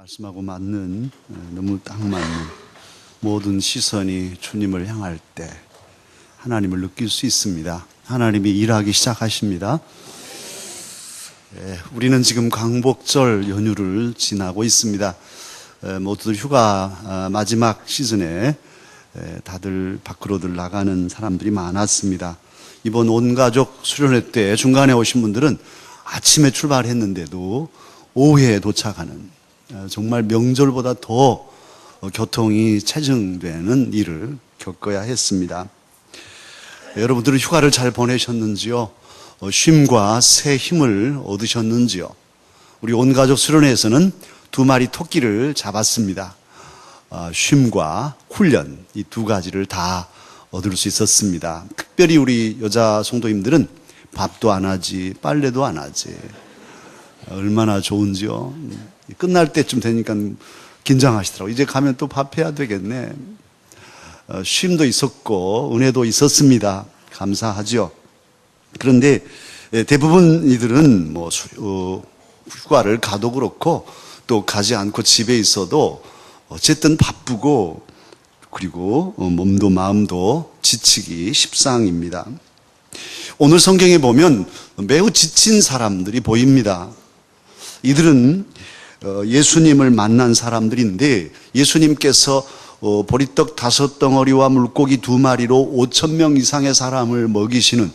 말씀하고 맞는, 너무 딱 맞는 모든 시선이 주님을 향할 때 하나님을 느낄 수 있습니다. 하나님이 일하기 시작하십니다. 우리는 지금 광복절 연휴를 지나고 있습니다. 모두들 휴가 마지막 시즌에 다들 밖으로들 나가는 사람들이 많았습니다. 이번 온가족 수련회 때 중간에 오신 분들은 아침에 출발했는데도 오후에 도착하는, 정말 명절보다 더 교통이 체증되는 일을 겪어야 했습니다. 여러분들은 휴가를 잘 보내셨는지요? 쉼과 새 힘을 얻으셨는지요? 우리 온가족 수련회에서는 2마리 토끼를 잡았습니다. 쉼과 훈련, 이 2가지를 다 얻을 수 있었습니다. 특별히 우리 여자 성도님들은 밥도 안 하지, 빨래도 안 하지. 얼마나 좋은지요. 끝날 때쯤 되니까 긴장하시더라고요. 이제 가면 또 밥 해야 되겠네. 쉼도 있었고 은혜도 있었습니다. 감사하죠. 그런데 대부분 이들은 휴가를 가도 그렇고 또 가지 않고 집에 있어도 어쨌든 바쁘고, 그리고 몸도 마음도 지치기 십상입니다. 오늘 성경에 보면 매우 지친 사람들이 보입니다. 이들은 예수님을 만난 사람들인데, 예수님께서 보리떡 5덩어리와 물고기 2마리로 5,000명 이상의 사람을 먹이시는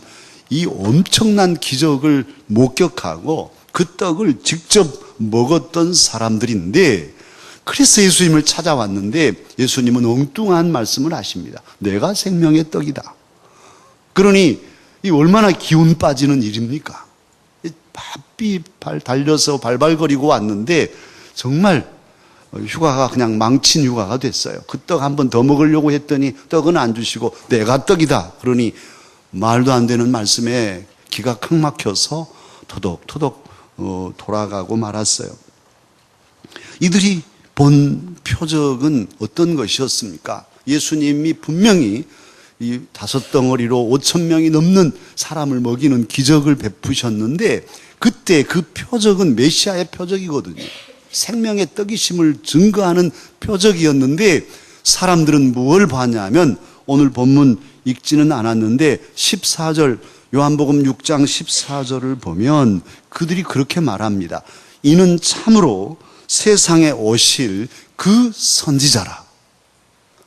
이 엄청난 기적을 목격하고 그 떡을 직접 먹었던 사람들인데, 그래서 예수님을 찾아왔는데 예수님은 엉뚱한 말씀을 하십니다. 내가 생명의 떡이다. 그러니 이 얼마나 기운 빠지는 일입니까? 바삐 달려서 발발거리고 왔는데 정말 휴가가 그냥 망친 휴가가 됐어요. 그 떡 한 번 더 먹으려고 했더니 떡은 안 주시고 내가 떡이다. 그러니 말도 안 되는 말씀에 기가 칵 막혀서 토독토독 돌아가고 말았어요. 이들이 본 표적은 어떤 것이었습니까? 예수님이 분명히 이 5덩어리로 5,000명이 넘는 사람을 먹이는 기적을 베푸셨는데, 그때 그 표적은 메시아의 표적이거든요. 생명의 떡이심을 증거하는 표적이었는데, 사람들은 무엇을 봤냐면, 오늘 본문 읽지는 않았는데 14절, 요한복음 6장 14절을 보면 그들이 그렇게 말합니다. 이는 참으로 세상에 오실 그 선지자라.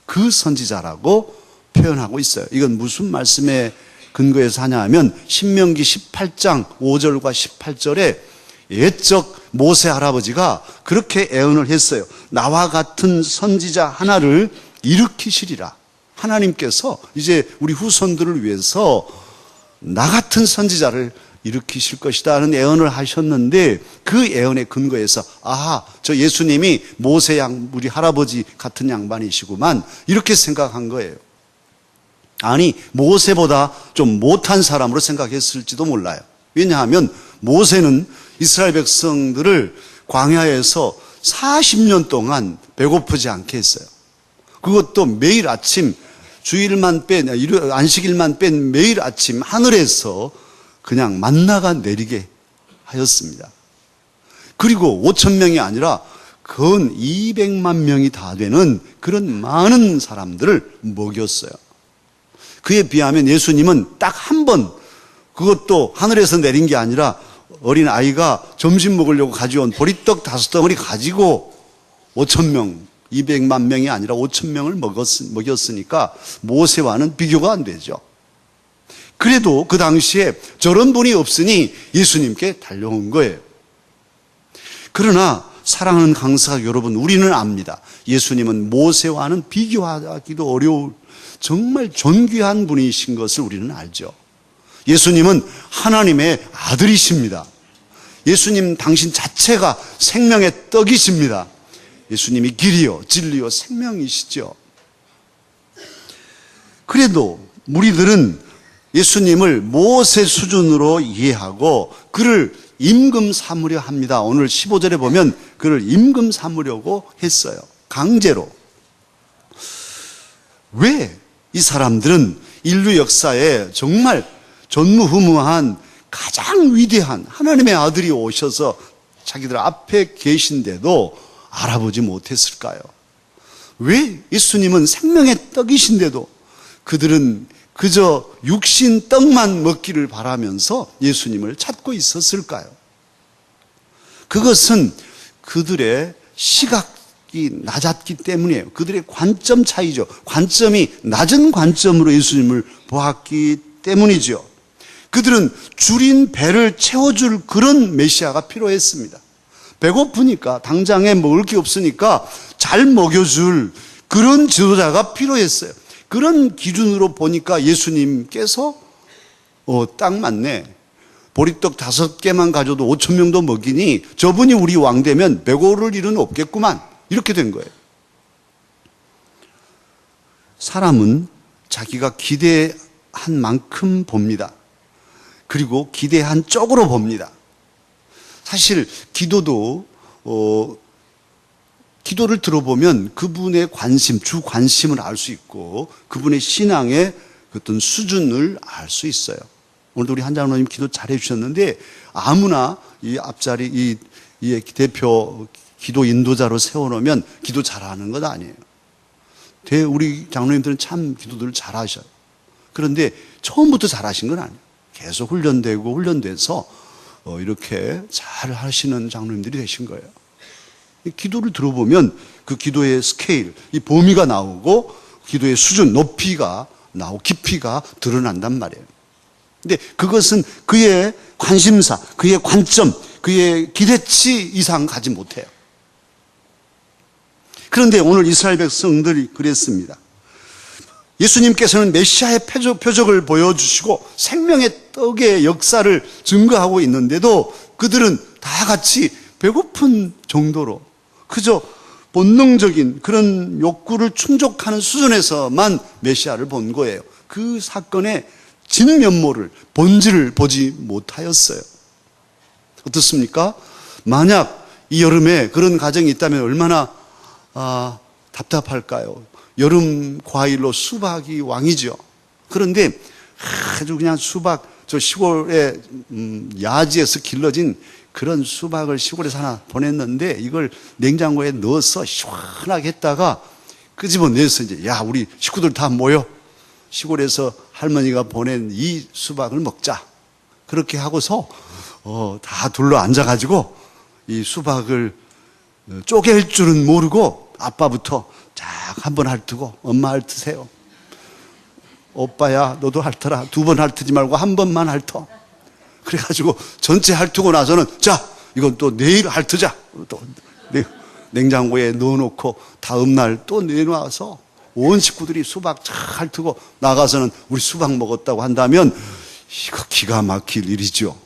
그 선지자라고 표현하고 있어요. 이건 무슨 말씀에 근거해서 하냐 하면 신명기 18장 5절과 18절에 옛적 모세 할아버지가 그렇게 애언을 했어요. 나와 같은 선지자 하나를 일으키시리라. 하나님께서 이제 우리 후손들을 위해서 나 같은 선지자를 일으키실 것이다 하는 애언을 하셨는데, 그 애언에 근거해서 아하, 저 예수님이 모세 우리 할아버지 같은 양반이시구만, 이렇게 생각한 거예요. 아니, 모세보다 좀 못한 사람으로 생각했을지도 몰라요. 왜냐하면 모세는 이스라엘 백성들을 광야에서 40년 동안 배고프지 않게 했어요. 그것도 매일 아침, 주일만 뺀, 안식일만 뺀 매일 아침 하늘에서 그냥 만나가 내리게 하였습니다. 그리고 5,000명이 아니라 근 200만 명이 다 되는 그런 많은 사람들을 먹였어요. 그에 비하면 예수님은 딱 한 번, 그것도 하늘에서 내린 게 아니라 어린 아이가 점심 먹으려고 가져온 보리떡 5덩어리 가지고 5,000명, 200만 명이 아니라 5,000명을 먹였으니까 모세와는 비교가 안 되죠. 그래도 그 당시에 저런 분이 없으니 예수님께 달려온 거예요. 그러나 사랑하는 강사 여러분, 우리는 압니다. 예수님은 모세와는 비교하기도 어려울 정말 존귀한 분이신 것을 우리는 알죠. 예수님은 하나님의 아들이십니다. 예수님 당신 자체가 생명의 떡이십니다. 예수님이 길이요 진리요 생명이시죠. 그래도 우리들은 예수님을 모세 수준으로 이해하고 그를 임금 삼으려 합니다. 오늘 15절에 보면 그를 임금 삼으려고 했어요. 강제로. 왜 이 사람들은 인류 역사에 정말 전무후무한 가장 위대한 하나님의 아들이 오셔서 자기들 앞에 계신데도 알아보지 못했을까요? 왜 예수님은 생명의 떡이신데도 그들은 그저 육신 떡만 먹기를 바라면서 예수님을 찾고 있었을까요? 그것은 그들의 시각이 낮았기 때문이에요. 그들의 관점 차이죠. 관점이 낮은 관점으로 예수님을 보았기 때문이죠. 그들은 줄인 배를 채워줄 그런 메시아가 필요했습니다. 배고프니까 당장에 먹을 게 없으니까 잘 먹여줄 그런 지도자가 필요했어요. 그런 기준으로 보니까 예수님께서 딱 맞네. 보리떡 5개만 가져도 5천 명도 먹이니 저분이 우리 왕 되면 배고를 일은 없겠구만. 이렇게 된 거예요. 사람은 자기가 기대한 만큼 봅니다. 그리고 기대한 쪽으로 봅니다. 사실 기도도 기도를 들어보면 그분의 관심, 주 관심을 알 수 있고 그분의 신앙의 어떤 수준을 알 수 있어요. 오늘도 우리 한장로님 기도 잘해 주셨는데 아무나 이 앞자리 이 대표 기도 인도자로 세워놓으면 기도 잘하는 것 아니에요. 우리 장로님들은 참 기도들을 잘하셔요. 그런데 처음부터 잘하신 건 아니에요. 계속 훈련되고 훈련돼서 이렇게 잘 하시는 장로님들이 되신 거예요. 기도를 들어보면 그 기도의 스케일, 이 범위가 나오고 기도의 수준, 높이가 나오고 깊이가 드러난단 말이에요. 근데 그것은 그의 관심사, 그의 관점, 그의 기대치 이상 가지 못해요. 그런데 오늘 이스라엘 백성들이 그랬습니다. 예수님께서는 메시아의 표적을 보여주시고 생명의 떡의 역사를 증거하고 있는데도 그들은 다 같이 배고픈 정도로 그저 본능적인 그런 욕구를 충족하는 수준에서만 메시아를 본 거예요. 그 사건의 진면모를, 본질을 보지 못하였어요. 어떻습니까? 만약 이 여름에 그런 가정이 있다면 얼마나 답답할까요? 여름 과일로 수박이 왕이죠. 그런데 아주 그냥 수박, 저 시골에 야지에서 길러진 그런 수박을 시골에서 하나 보냈는데 이걸 냉장고에 넣어서 시원하게 했다가 끄집어내서 이제 야 우리 식구들 다 모여 시골에서 할머니가 보낸 이 수박을 먹자. 그렇게 하고서 다 둘러 앉아가지고 이 수박을 쪼갤 줄은 모르고 아빠부터 쫙 한 번 핥고 엄마 핥으세요. 오빠야 너도 핥아라. 2번 핥지 말고 한 번만 핥어. 그래가지고 전체 핥고 나서는 자 이건 또 내일 핥자. 또 냉장고에 넣어놓고 다음 날 또 내놔서 온 식구들이 수박 쫙 핥고 나가서는 우리 수박 먹었다고 한다면 이거 기가 막힐 일이죠.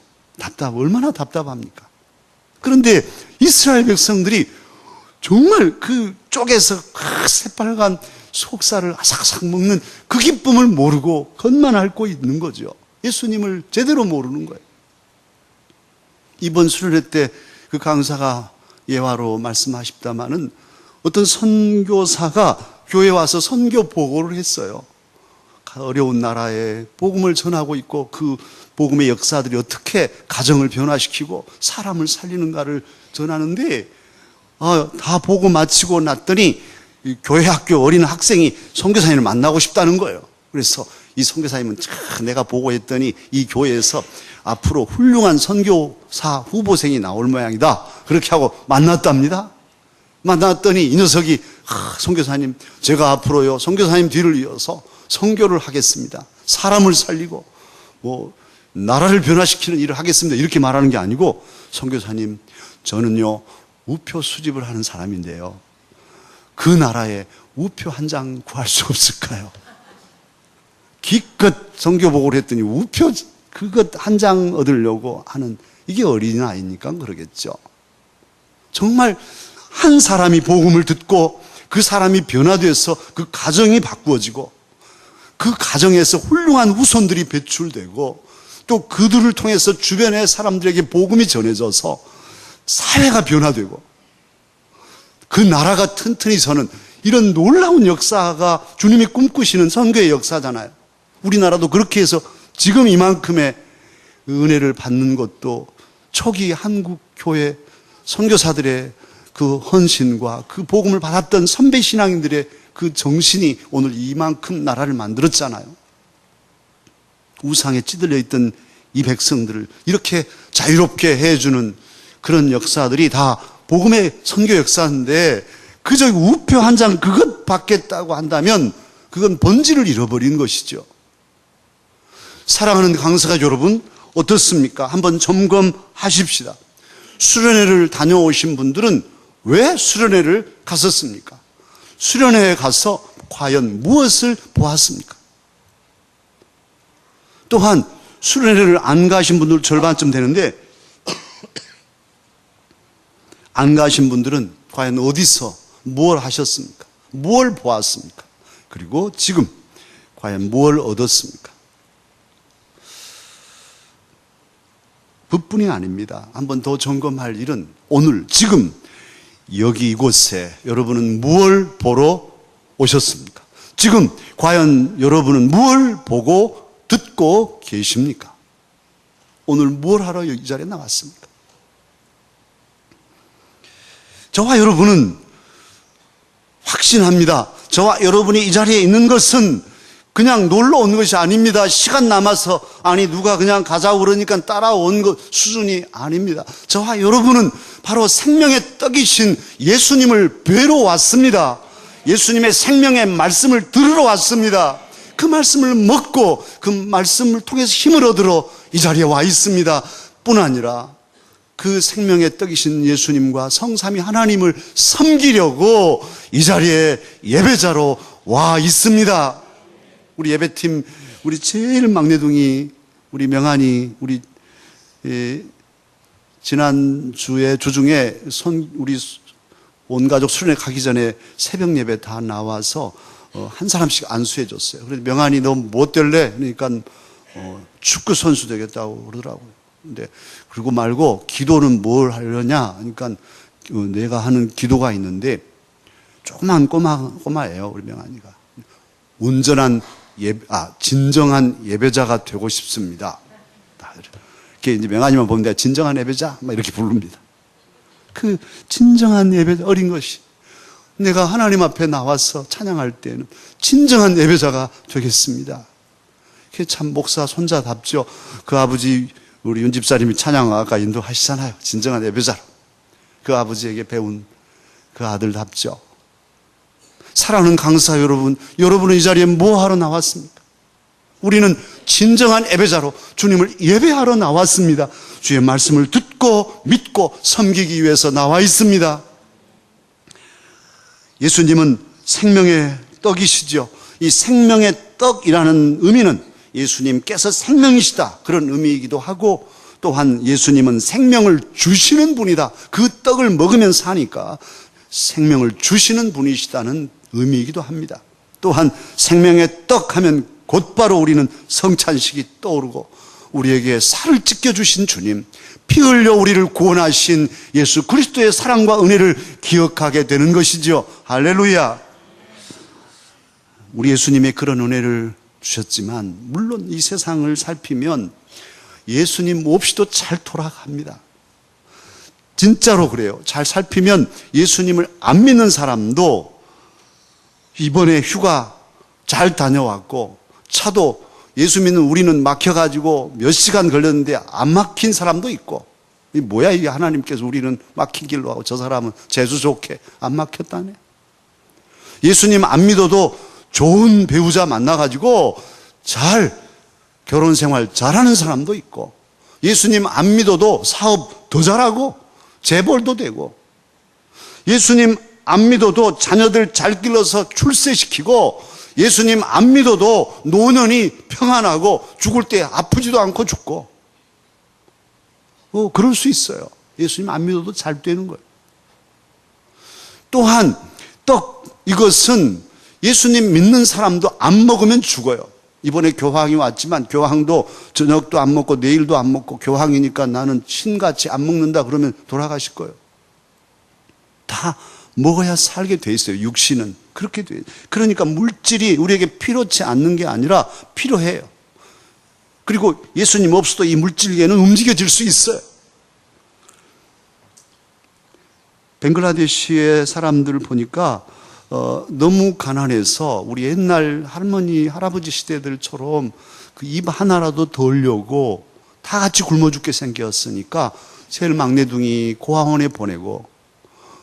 얼마나 답답합니까? 그런데 이스라엘 백성들이 정말 그 쪽에서 새빨간 속살을 아삭아삭 먹는 그 기쁨을 모르고 겉만 앓고 있는 거죠. 예수님을 제대로 모르는 거예요. 이번 수련회 때 그 강사가 예화로 말씀하십다마는 어떤 선교사가 교회에 와서 선교 보고를 했어요. 어려운 나라에 복음을 전하고 있고 그 복음의 역사들이 어떻게 가정을 변화시키고 사람을 살리는가를 전하는데 다 보고 마치고 났더니 교회 학교 어린 학생이 선교사님을 만나고 싶다는 거예요. 그래서 이 선교사님은 내가 보고했더니 이 교회에서 앞으로 훌륭한 선교사 후보생이 나올 모양이다. 그렇게 하고 만났답니다. 만났더니 이 녀석이 선교사님 제가 앞으로요 선교사님 뒤를 이어서 선교를 하겠습니다. 사람을 살리고 나라를 변화시키는 일을 하겠습니다. 이렇게 말하는 게 아니고 선교사님 저는요 우표 수집을 하는 사람인데요. 그 나라에 우표 한 장 구할 수 없을까요? 기껏 선교 보고를 했더니 우표 그것 한 장 얻으려고 하는 이게 어린아이니까 그러겠죠. 정말 한 사람이 복음을 듣고 그 사람이 변화돼서 그 가정이 바꾸어지고 그 가정에서 훌륭한 후손들이 배출되고 또 그들을 통해서 주변의 사람들에게 복음이 전해져서 사회가 변화되고 그 나라가 튼튼히 서는 이런 놀라운 역사가 주님이 꿈꾸시는 선교의 역사잖아요. 우리나라도 그렇게 해서 지금 이만큼의 은혜를 받는 것도 초기 한국 교회 선교사들의 그 헌신과 그 복음을 받았던 선배 신앙인들의 그 정신이 오늘 이만큼 나라를 만들었잖아요. 우상에 찌들려 있던 이 백성들을 이렇게 자유롭게 해주는 그런 역사들이 다 복음의 선교 역사인데 그저 우표 한 장 그것 받겠다고 한다면 그건 본질을 잃어버린 것이죠. 사랑하는 강사가 여러분 어떻습니까? 한번 점검하십시다. 수련회를 다녀오신 분들은 왜 수련회를 갔었습니까? 수련회에 가서 과연 무엇을 보았습니까? 또한 수련회를 안 가신 분들 절반쯤 되는데 안 가신 분들은 과연 어디서 무엇을 하셨습니까? 무엇을 보았습니까? 그리고 지금 과연 무엇을 얻었습니까? 그뿐이 아닙니다. 한 번 더 점검할 일은 오늘 지금 여기 이곳에 여러분은 무엇을 보러 오셨습니까? 지금 과연 여러분은 무엇을 보고 듣고 계십니까? 오늘 뭘 하러 이 자리에 나왔습니까? 저와 여러분은 확신합니다. 저와 여러분이 이 자리에 있는 것은 그냥 놀러 온 것이 아닙니다. 시간 남아서 아니 누가 그냥 가자고 그러니까 따라온 것 수준이 아닙니다. 저와 여러분은 바로 생명의 떡이신 예수님을 뵈러 왔습니다. 예수님의 생명의 말씀을 들으러 왔습니다. 그 말씀을 먹고 그 말씀을 통해서 힘을 얻으러 이 자리에 와 있습니다. 뿐 아니라 그 생명의 떡이신 예수님과 성삼위 하나님을 섬기려고 이 자리에 예배자로 와 있습니다. 우리 예배팀, 우리 제일 막내둥이, 우리 명한이, 우리 지난주에 주중에 우리 온 가족 수련회 가기 전에 새벽 예배 다 나와서 한 사람씩 안수해 줬어요. 그래서 명한이 너 뭐 될래? 그러니까 축구 선수 되겠다고 그러더라고요. 근데 그리고 말고 기도는 뭘 하려냐? 그러니까 내가 하는 기도가 있는데 조그만 꼬마예요. 우리 명한이가. 진정한 예배자가 되고 싶습니다. 이렇게 이제 명한이만 보면 내가 진정한 예배자 막 이렇게 부릅니다. 그 진정한 예배자 어린 것이 내가 하나님 앞에 나와서 찬양할 때는 진정한 예배자가 되겠습니다. 그게 참 목사 손자답죠. 그 아버지 우리 윤 집사님이 찬양 아까 인도하시잖아요. 진정한 예배자로. 그 아버지에게 배운 그 아들답죠. 사랑하는 강사 여러분, 여러분은 이 자리에 뭐 하러 나왔습니까? 우리는 진정한 예배자로 주님을 예배하러 나왔습니다. 주의 말씀을 듣고 믿고 섬기기 위해서 나와 있습니다. 예수님은 생명의 떡이시죠. 이 생명의 떡이라는 의미는 예수님께서 생명이시다 그런 의미이기도 하고 또한 예수님은 생명을 주시는 분이다. 그 떡을 먹으면 사니까 생명을 주시는 분이시다는 의미이기도 합니다. 또한 생명의 떡 하면 곧바로 우리는 성찬식이 떠오르고 우리에게 살을 찢겨주신 주님, 피 흘려 우리를 구원하신 예수 그리스도의 사랑과 은혜를 기억하게 되는 것이죠. 할렐루야. 우리 예수님의 그런 은혜를 주셨지만 물론 이 세상을 살피면 예수님 없이도 잘 돌아갑니다. 진짜로 그래요. 잘 살피면 예수님을 안 믿는 사람도 이번에 휴가 잘 다녀왔고 차도 예수 믿는 우리는 막혀가지고 몇 시간 걸렸는데 안 막힌 사람도 있고 이 뭐야 이게 하나님께서 우리는 막힌 길로 하고 저 사람은 재수 좋게 안 막혔다네. 예수님 안 믿어도 좋은 배우자 만나가지고 잘 결혼 생활 잘하는 사람도 있고 예수님 안 믿어도 사업 더 잘하고 재벌도 되고 예수님 안 믿어도 자녀들 잘 길러서 출세시키고 예수님 안 믿어도 노년이 평안하고 죽을 때 아프지도 않고 죽고 그럴 수 있어요. 예수님 안 믿어도 잘 되는 거예요. 또한 떡 이것은 예수님 믿는 사람도 안 먹으면 죽어요. 이번에 교황이 왔지만 교황도 저녁도 안 먹고 내일도 안 먹고 교황이니까 나는 신같이 안 먹는다 그러면 돌아가실 거예요. 다 먹어야 살게 돼 있어요. 육신은 그렇게 돼. 그러니까 물질이 우리에게 필요치 않는 게 아니라 필요해요. 그리고 예수님 없어도 이 물질계는 움직여질 수 있어요. 벵글라데시의 사람들을 보니까 너무 가난해서 우리 옛날 할머니, 할아버지 시대들처럼 그 입 하나라도 덜려고 다 같이 굶어 죽게 생겼으니까 제일 막내둥이 고아원에 보내고,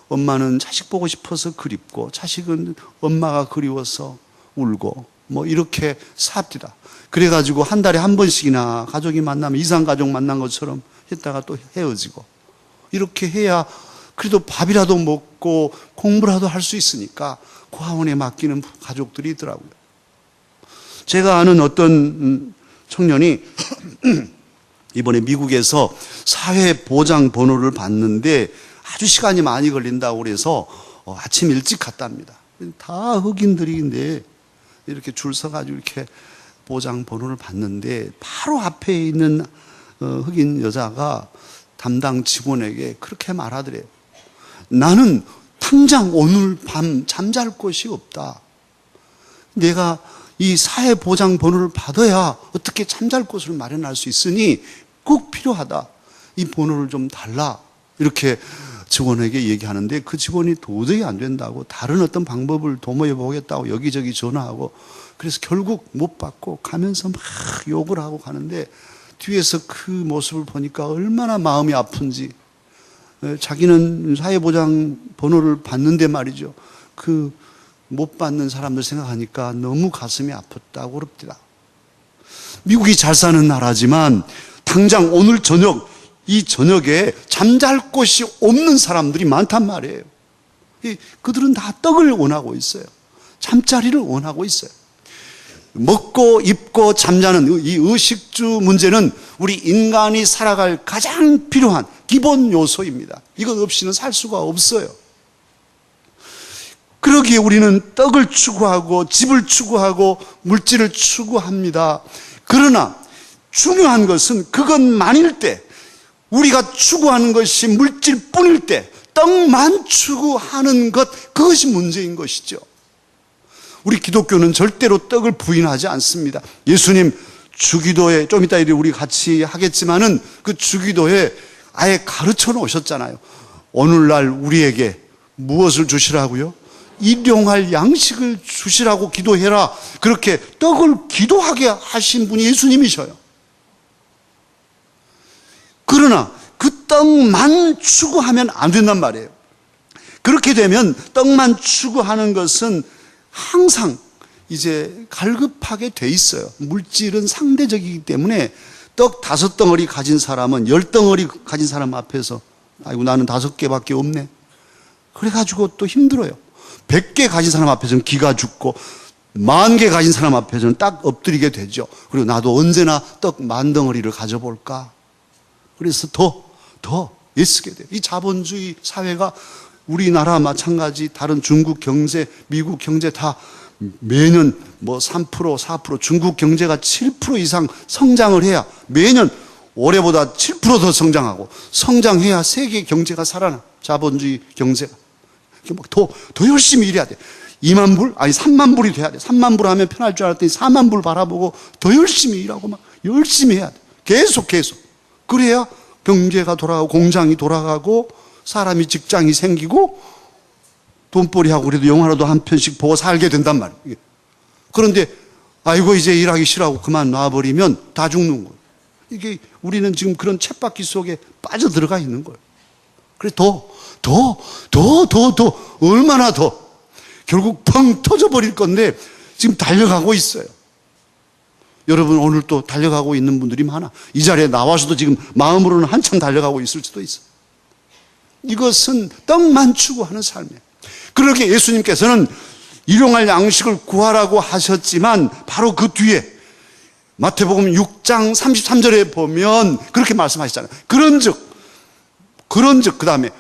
엄마는 자식 보고 싶어서 그립고 자식은 엄마가 그리워서 울고 뭐 이렇게 삽디다. 그래가지고 한 달에 한 번씩이나 가족이 만나면 이상가족 만난 것처럼 했다가 또 헤어지고, 이렇게 해야 그래도 밥이라도 먹고 공부라도 할 수 있으니까 고아원에 맡기는 가족들이 있더라고요. 제가 아는 어떤 청년이 이번에 미국에서 사회보장 번호를 받는데 아주 시간이 많이 걸린다고 그래서 아침 일찍 갔답니다. 다 흑인들인데 이렇게 줄 서가지고 이렇게 보장 번호를 받는데 바로 앞에 있는 흑인 여자가 담당 직원에게 그렇게 말하더래요. 나는 당장 오늘 밤 잠잘 곳이 없다. 내가 이 사회보장 번호를 받아야 어떻게 잠잘 곳을 마련할 수 있으니 꼭 필요하다. 이 번호를 좀 달라. 이렇게 직원에게 얘기하는데 그 직원이 도저히 안 된다고 다른 어떤 방법을 도모해 보겠다고 여기저기 전화하고, 그래서 결국 못 받고 가면서 막 욕을 하고 가는데 뒤에서 그 모습을 보니까 얼마나 마음이 아픈지. 자기는 사회보장 번호를 받는데 말이죠, 그 못 받는 사람들 생각하니까 너무 가슴이 아팠다고 그럽니다. 미국이 잘 사는 나라지만 당장 오늘 저녁, 이 저녁에 잠잘 곳이 없는 사람들이 많단 말이에요. 그들은 다 떡을 원하고 있어요. 잠자리를 원하고 있어요. 먹고 입고 잠자는 이 의식주 문제는 우리 인간이 살아갈 가장 필요한 기본 요소입니다. 이것 없이는 살 수가 없어요. 그러기에 우리는 떡을 추구하고 집을 추구하고 물질을 추구합니다. 그러나 중요한 것은 그것만일 때, 우리가 추구하는 것이 물질뿐일 때 떡만 추구하는 것, 그것이 문제인 것이죠. 우리 기독교는 절대로 떡을 부인하지 않습니다. 예수님 주기도에 좀 이따 우리 같이 하겠지만은 그 주기도에 아예 가르쳐 놓으셨잖아요. 오늘날 우리에게 무엇을 주시라고요? 일용할 양식을 주시라고 기도해라. 그렇게 떡을 기도하게 하신 분이 예수님이셔요. 그러나 그 떡만 추구하면 안 된단 말이에요. 그렇게 되면 떡만 추구하는 것은 항상 이제 갈급하게 돼 있어요. 물질은 상대적이기 때문에 떡 5덩어리 가진 사람은 10덩어리 가진 사람 앞에서 아이고 나는 5개밖에 없네. 그래가지고 또 힘들어요. 100개 가진 사람 앞에서는 기가 죽고 10,000개 가진 사람 앞에서는 딱 엎드리게 되죠. 그리고 나도 언제나 떡 10,000덩어리를 가져볼까. 그래서 더 애쓰게 돼요. 이 자본주의 사회가 우리나라 마찬가지 다른 중국 경제, 미국 경제 다 매년 뭐 3%, 4%, 중국 경제가 7% 이상 성장을 해야 매년 올해보다 7% 더 성장하고 성장해야 세계 경제가 살아나. 자본주의 경제가. 더 열심히 일해야 돼. 2만 불? 아니 3만 불이 돼야 돼. 3만 불 하면 편할 줄 알았더니 4만 불 바라보고 더 열심히 일하고 막 열심히 해야 돼. 계속. 그래야 경제가 돌아가고 공장이 돌아가고 사람이 직장이 생기고 돈벌이하고 그래도 영화라도 한 편씩 보고 살게 된단 말이에요. 그런데 아이고 이제 일하기 싫어하고 그만 놔버리면 다 죽는 거예요. 이게 우리는 지금 그런 쳇바퀴 속에 빠져들어가 있는 거예요. 그래 더 얼마나 더 결국 펑 터져버릴 건데 지금 달려가고 있어요. 여러분 오늘 또 달려가고 있는 분들이 많아. 이 자리에 나와서도 지금 마음으로는 한참 달려가고 있을 수도 있어. 이것은 떡만 추구하는 삶이에요. 그렇게 예수님께서는 일용할 양식을 구하라고 하셨지만 바로 그 뒤에 마태복음 6장 33절에 보면 그렇게 말씀하시잖아요. 그런즉 그 다음에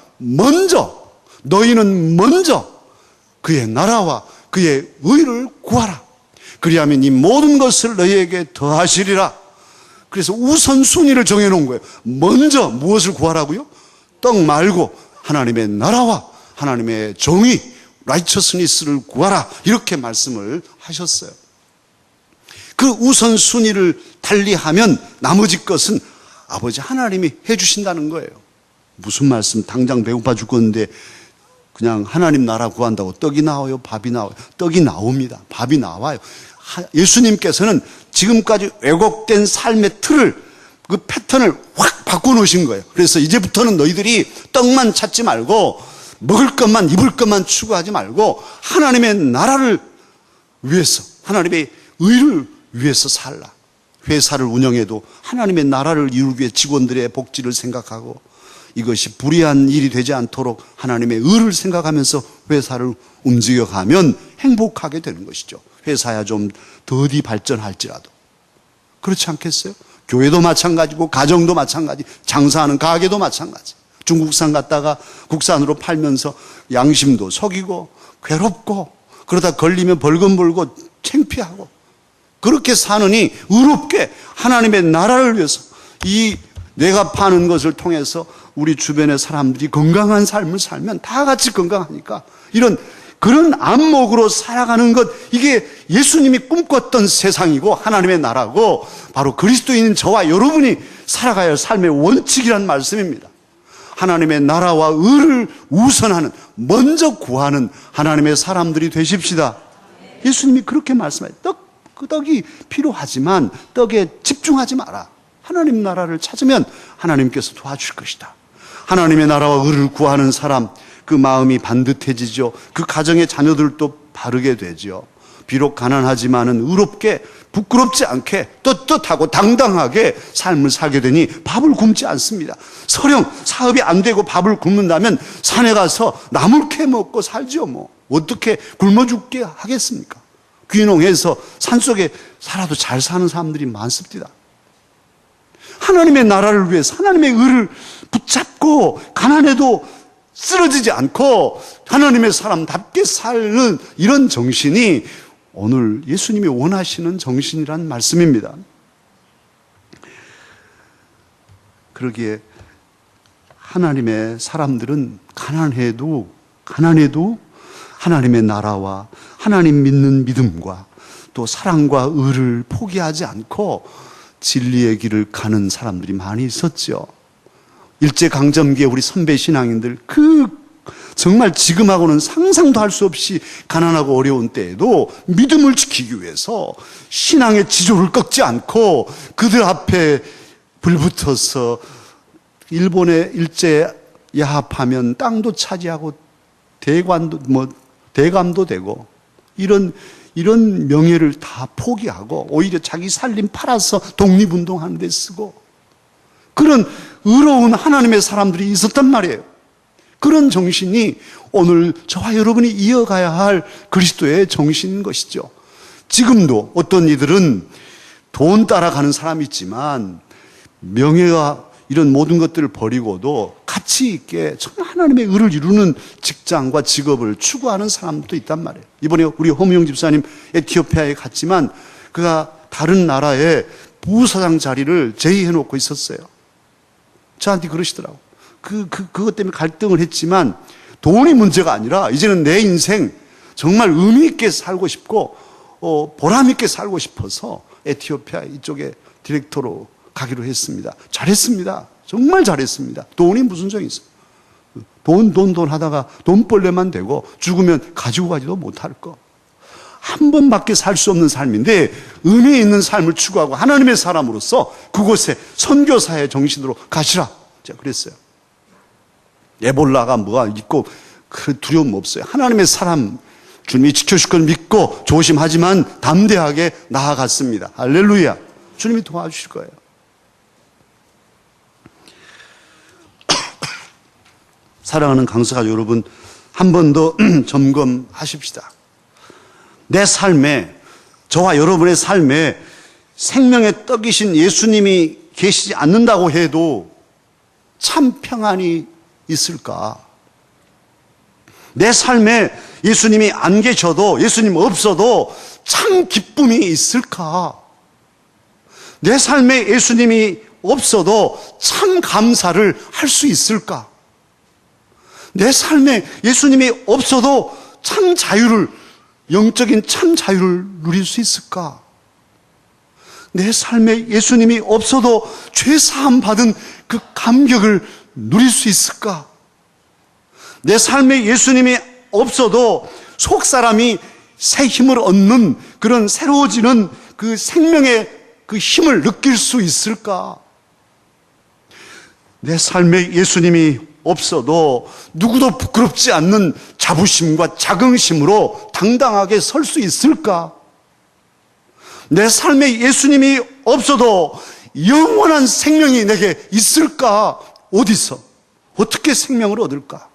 너희는 먼저 그의 나라와 그의 의를 구하라. 그리하면 이 모든 것을 너희에게 더하시리라. 그래서 우선순위를 정해놓은 거예요. 먼저 무엇을 구하라고요? 떡 말고 하나님의 나라와 하나님의 정의, righteousness를 구하라. 이렇게 말씀을 하셨어요. 그 우선순위를 달리하면 나머지 것은 아버지 하나님이 해주신다는 거예요. 무슨 말씀? 당장 배고파 죽겠는데 그냥 하나님 나라 구한다고 떡이 나와요? 밥이 나와요? 떡이 나옵니다. 밥이 나와요. 예수님께서는 지금까지 왜곡된 삶의 틀을, 그 패턴을 확 바꿔놓으신 거예요. 그래서 이제부터는 너희들이 떡만 찾지 말고 먹을 것만, 입을 것만 추구하지 말고 하나님의 나라를 위해서, 하나님의 의를 위해서 살라. 회사를 운영해도 하나님의 나라를 이루기 위해 직원들의 복지를 생각하고 이것이 불의한 일이 되지 않도록 하나님의 의를 생각하면서 회사를 움직여가면 행복하게 되는 것이죠. 회사야 좀 더디 발전할지라도. 그렇지 않겠어요? 교회도 마찬가지고 가정도 마찬가지, 장사하는 가게도 마찬가지. 중국산 갔다가 국산으로 팔면서 양심도 속이고 괴롭고 그러다 걸리면 벌금 벌고 창피하고 그렇게 사느니 의롭게 하나님의 나라를 위해서 이 내가 파는 것을 통해서 우리 주변의 사람들이 건강한 삶을 살면 다 같이 건강하니까 그런 안목으로 살아가는 것, 이게 예수님이 꿈꿨던 세상이고 하나님의 나라고 바로 그리스도인인 저와 여러분이 살아가야 할 삶의 원칙이란 말씀입니다. 하나님의 나라와 의를 우선하는, 먼저 구하는 하나님의 사람들이 되십시다. 예수님이 그렇게 말씀하세요. 떡이 필요하지만 떡에 집중하지 마라. 하나님 나라를 찾으면 하나님께서 도와줄 것이다. 하나님의 나라와 의를 구하는 사람, 그 마음이 반듯해지죠. 그 가정의 자녀들도 바르게 되죠. 비록 가난하지만은 의롭게, 부끄럽지 않게 떳떳하고 당당하게 삶을 살게 되니 밥을 굶지 않습니다. 설령 사업이 안 되고 밥을 굶는다면 산에 가서 나물 캐 먹고 살죠. 뭐 어떻게 굶어 죽게 하겠습니까? 귀농해서 산속에 살아도 잘 사는 사람들이 많습니다. 하나님의 나라를 위해서 하나님의 의를 붙잡고 가난해도 쓰러지지 않고 하나님의 사람답게 사는 이런 정신이 오늘 예수님이 원하시는 정신이란 말씀입니다. 그러기에 하나님의 사람들은 가난해도 하나님의 나라와 하나님 믿는 믿음과 또 사랑과 의를 포기하지 않고 진리의 길을 가는 사람들이 많이 있었죠. 일제강점기에 우리 선배 신앙인들, 정말 지금하고는 상상도 할 수 없이 가난하고 어려운 때에도 믿음을 지키기 위해서 신앙의 지조를 꺾지 않고 그들 앞에 불붙어서 일본의 일제 야합하면 땅도 차지하고 대감도 되고 이런 명예를 다 포기하고 오히려 자기 살림 팔아서 독립운동하는 데 쓰고 그런 의로운 하나님의 사람들이 있었단 말이에요. 그런 정신이 오늘 저와 여러분이 이어가야 할 그리스도의 정신인 것이죠. 지금도 어떤 이들은 돈 따라가는 사람이 있지만 명예와 이런 모든 것들을 버리고도 가치 있게 정말 하나님의 의를 이루는 직장과 직업을 추구하는 사람도 있단 말이에요. 이번에 우리 허무영 집사님 에티오피아에 갔지만 그가 다른 나라에 부사장 자리를 제의해놓고 있었어요. 저한테 그러시더라고. 그것 때문에 갈등을 했지만 돈이 문제가 아니라 이제는 내 인생 정말 의미 있게 살고 싶고 보람 있게 살고 싶어서 에티오피아 이쪽에 디렉터로 가기로 했습니다. 잘했습니다. 정말 잘했습니다. 돈이 무슨 소용이 있어요. 돈 하다가 돈벌레만 되고 죽으면 가지고 가지도 못할 거. 한 번밖에 살 수 없는 삶인데 의미 있는 삶을 추구하고 하나님의 사람으로서 그곳에 선교사의 정신으로 가시라. 제가 그랬어요. 에볼라가 뭐가 있고 그 두려움 없어요. 하나님의 사람 주님이 지켜줄 걸 믿고 조심하지만 담대하게 나아갔습니다. 할렐루야. 주님이 도와주실 거예요. 사랑하는 강서가족 여러분, 한 번 더 점검하십시다. 내 삶에, 저와 여러분의 삶에 생명의 떡이신 예수님이 계시지 않는다고 해도 참 평안이 있을까? 내 삶에 예수님이 안 계셔도, 예수님 없어도 참 기쁨이 있을까? 내 삶에 예수님이 없어도 참 감사를 할 수 있을까? 내 삶에 예수님이 없어도 참 자유를, 영적인 참 자유를 누릴 수 있을까? 내 삶에 예수님이 없어도 죄 사함 받은 그 감격을 누릴 수 있을까? 내 삶에 예수님이 없어도 속 사람이 새 힘을 얻는 그런 새로워지는 그 생명의 그 힘을 느낄 수 있을까? 내 삶에 예수님이 없어도 누구도 부끄럽지 않는 자부심과 자긍심으로 당당하게 설 수 있을까? 내 삶에 예수님이 없어도 영원한 생명이 내게 있을까? 어디서? 어떻게 생명을 얻을까?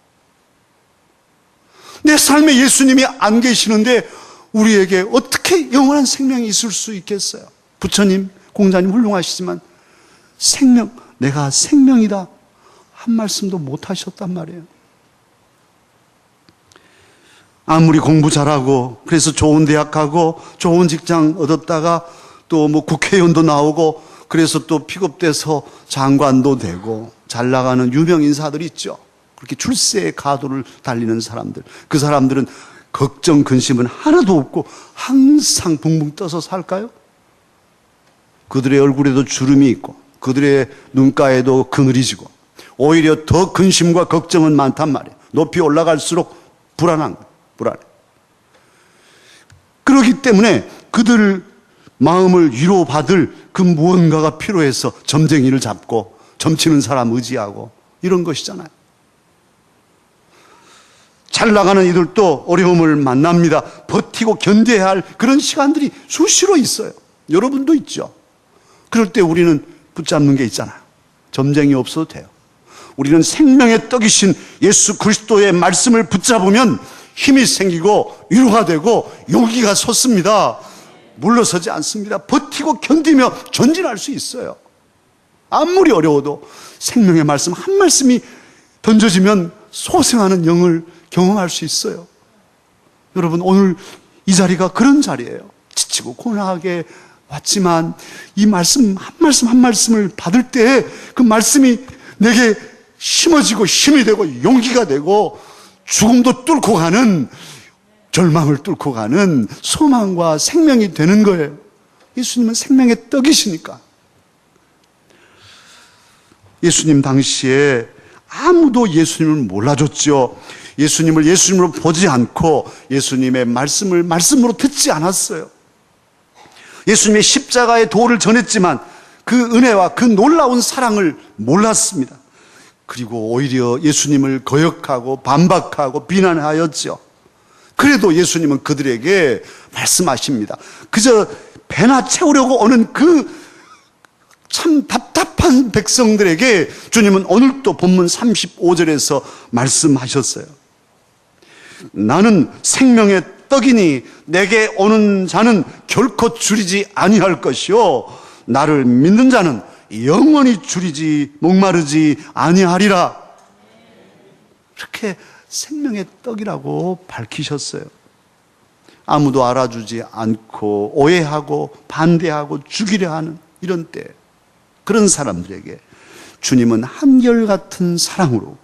내 삶에 예수님이 안 계시는데 우리에게 어떻게 영원한 생명이 있을 수 있겠어요? 부처님, 공자님 훌륭하시지만 내가 생명이다 한 말씀도 못 하셨단 말이에요. 아무리 공부 잘하고 그래서 좋은 대학 가고 좋은 직장 얻었다가 또 뭐 국회의원도 나오고 그래서 또 픽업돼서 장관도 되고 잘 나가는 유명 인사들 있죠. 그렇게 출세의 가도를 달리는 사람들. 그 사람들은 걱정, 근심은 하나도 없고 항상 붕붕 떠서 살까요? 그들의 얼굴에도 주름이 있고 그들의 눈가에도 그늘이 지고 오히려 더 근심과 걱정은 많단 말이에요. 높이 올라갈수록 불안해. 그렇기 때문에 그들 마음을 위로받을 그 무언가가 필요해서 점쟁이를 잡고 점치는 사람 의지하고 이런 것이잖아요. 잘 나가는 이들도 어려움을 만납니다. 버티고 견뎌야 할 그런 시간들이 수시로 있어요. 여러분도 있죠. 그럴 때 우리는 붙잡는 게 있잖아요. 점쟁이 없어도 돼요. 우리는 생명의 떡이신 예수 그리스도의 말씀을 붙잡으면 힘이 생기고 위로가 되고 용기가 솟습니다. 물러서지 않습니다. 버티고 견디며 전진할 수 있어요. 아무리 어려워도 생명의 말씀 한 말씀이 던져지면 소생하는 영을 경험할 수 있어요. 여러분, 오늘 이 자리가 그런 자리예요. 지치고 고나하게 왔지만 이 말씀 한 말씀을 받을 때 그 말씀이 내게 심어지고 힘이 되고 용기가 되고 죽음도 뚫고 가는, 절망을 뚫고 가는 소망과 생명이 되는 거예요. 예수님은 생명의 떡이시니까. 예수님 당시에 아무도 예수님을 몰라줬죠. 예수님을 예수님으로 보지 않고 예수님의 말씀을 말씀으로 듣지 않았어요. 예수님의 십자가의 도를 전했지만 그 은혜와 그 놀라운 사랑을 몰랐습니다. 그리고 오히려 예수님을 거역하고 반박하고 비난하였죠. 그래도 예수님은 그들에게 말씀하십니다. 그저 배나 채우려고 오는 그 참 답답한 백성들에게 주님은 오늘도 본문 35절에서 말씀하셨어요. 나는 생명의 떡이니 내게 오는 자는 결코 줄이지 아니할 것이요 나를 믿는 자는 영원히 줄이지 목마르지 아니하리라. 그렇게 생명의 떡이라고 밝히셨어요. 아무도 알아주지 않고 오해하고 반대하고 죽이려 하는 이런 때, 그런 사람들에게 주님은 한결같은 사랑으로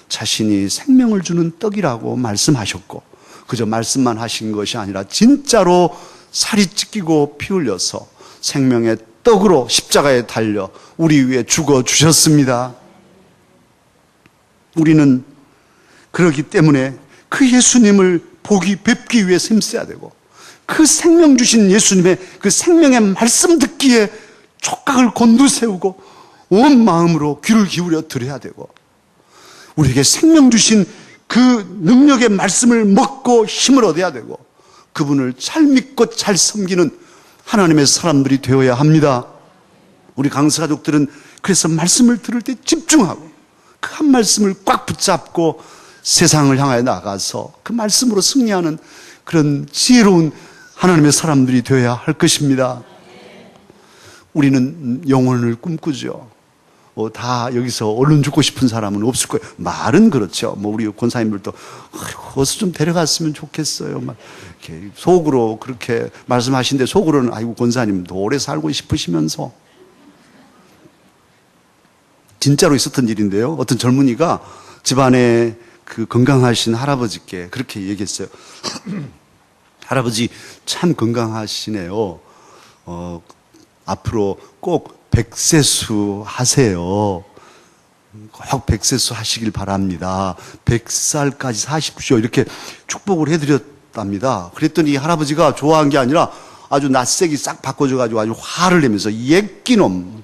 자신이 생명을 주는 떡이라고 말씀하셨고, 그저 말씀만 하신 것이 아니라 진짜로 살이 찢기고 피 흘려서 생명의 떡으로 십자가에 달려 우리 위해 죽어 주셨습니다. 우리는 그렇기 때문에 그 예수님을 뵙기 위해 힘써야 되고, 그 생명 주신 예수님의 그 생명의 말씀 듣기에 촉각을 곤두세우고 온 마음으로 귀를 기울여 드려야 되고, 우리에게 생명 주신 그 능력의 말씀을 먹고 힘을 얻어야 되고, 그분을 잘 믿고 잘 섬기는 하나님의 사람들이 되어야 합니다. 우리 강사 가족들은 그래서 말씀을 들을 때 집중하고 그 한 말씀을 꽉 붙잡고 세상을 향하여 나가서 그 말씀으로 승리하는 그런 지혜로운 하나님의 사람들이 되어야 할 것입니다. 우리는 영혼을 꿈꾸죠. 다 여기서 얼른 죽고 싶은 사람은 없을 거예요. 말은 그렇죠. 우리 권사님들도 어서 좀 데려갔으면 좋겠어요. 막 이렇게 속으로 그렇게 말씀하시는데 속으로는 아이고 권사님 더 오래 살고 싶으시면서. 진짜로 있었던 일인데요. 어떤 젊은이가 집안에 그 건강하신 할아버지께 그렇게 얘기했어요. 할아버지 참 건강하시네요. 앞으로 꼭 백세수 하세요. 꼭 백세수 하시길 바랍니다. 100살까지 사십시오. 이렇게 축복을 해드렸답니다. 그랬더니 이 할아버지가 좋아한 게 아니라 아주 낯색이 싹 바꿔져가지고 아주 화를 내면서 예끼놈,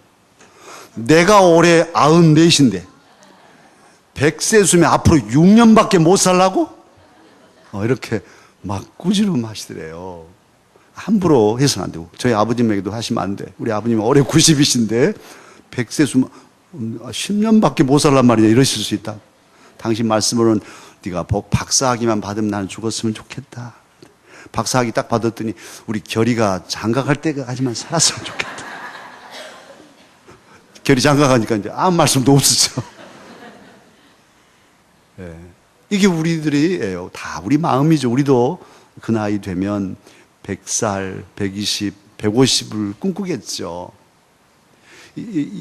내가 올해 94인데 100세수면 앞으로 6년밖에 못 살라고? 이렇게 막 꾸지름 하시더래요. 함부로 해서는 안 되고, 저희 아버님에게도 하시면 안 돼. 우리 아버님은 올해 90이신데 100세수면 10년밖에 못 살란 말이냐, 이러실 수 있다. 당신 말씀으로는 네가 박사학위만 받으면 나는 죽었으면 좋겠다. 박사학위 딱 받았더니 우리 결이가 장가갈 때까지만 살았으면 좋겠다. 결이 장가가니까 이제 아무 말씀도 없었죠. 네. 이게 우리들이에요. 다 우리 마음이죠. 우리도 그 나이 되면 100살, 120, 150을 꿈꾸겠죠.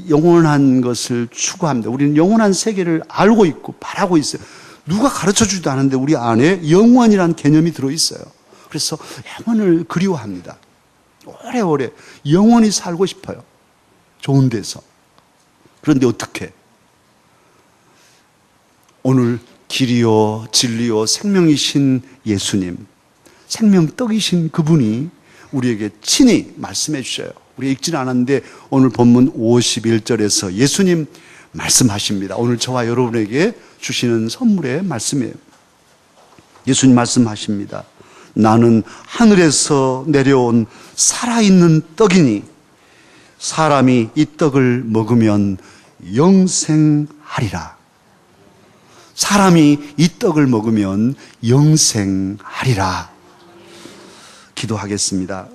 영원한 것을 추구합니다. 우리는 영원한 세계를 알고 있고 바라고 있어요. 누가 가르쳐 주지도 않은데 우리 안에 영원이라는 개념이 들어있어요. 그래서 영원을 그리워합니다. 오래오래 영원히 살고 싶어요. 좋은 데서. 그런데 어떻게? 오늘 길이요 진리요 생명이신 예수님, 생명떡이신 그분이 우리에게 친히 말씀해 주셔요. 우리 읽지는 않았는데 오늘 본문 51절에서 예수님 말씀하십니다. 오늘 저와 여러분에게 주시는 선물의 말씀이에요. 예수님 말씀하십니다. 나는 하늘에서 내려온 살아있는 떡이니 사람이 이 떡을 먹으면 영생하리라. 사람이 이 떡을 먹으면 영생하리라. 기도하겠습니다.